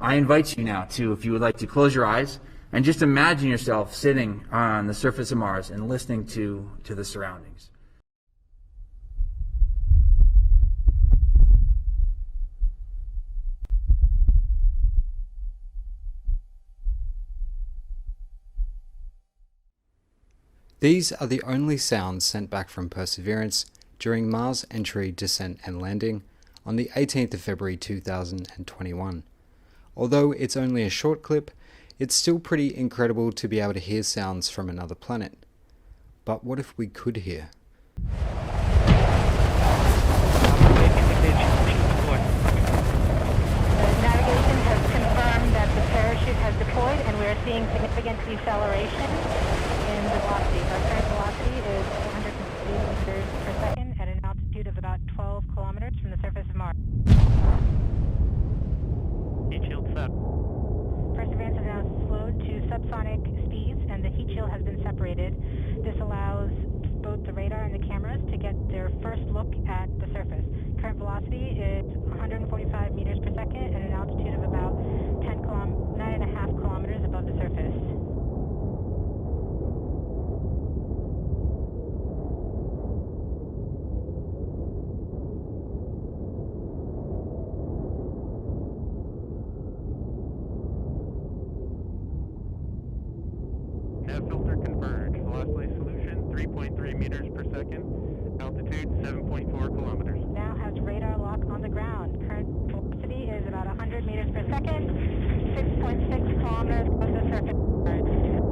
I invite you now to, if you would like to close your eyes and just imagine yourself sitting on the surface of Mars and listening to the surroundings. These are the only sounds sent back from Perseverance during Mars entry, descent and landing on the 18th of February 2021. Although it's only a short clip, it's still pretty incredible to be able to hear sounds from another planet. But what if we could hear? Navigation has confirmed that the parachute has deployed and we are seeing significant deceleration in the velocity. Our current velocity is 160 meters per second at an altitude of about 12 kilometers from the surface of Mars. Heat shield set. Perseverance is now slowed to subsonic speeds and the heat shield has been separated. This allows both the radar and the cameras to get their first look at the surface. Current velocity is 145 meters per second at an altitude of about 9.5 kilometers above the surface. Nav filter converge. Velocity solution 3.3 meters per second. Altitude 7.4 kilometers. Now has radar lock on the ground. Current velocity is about 100 meters per second, 6.6 kilometers above the surface.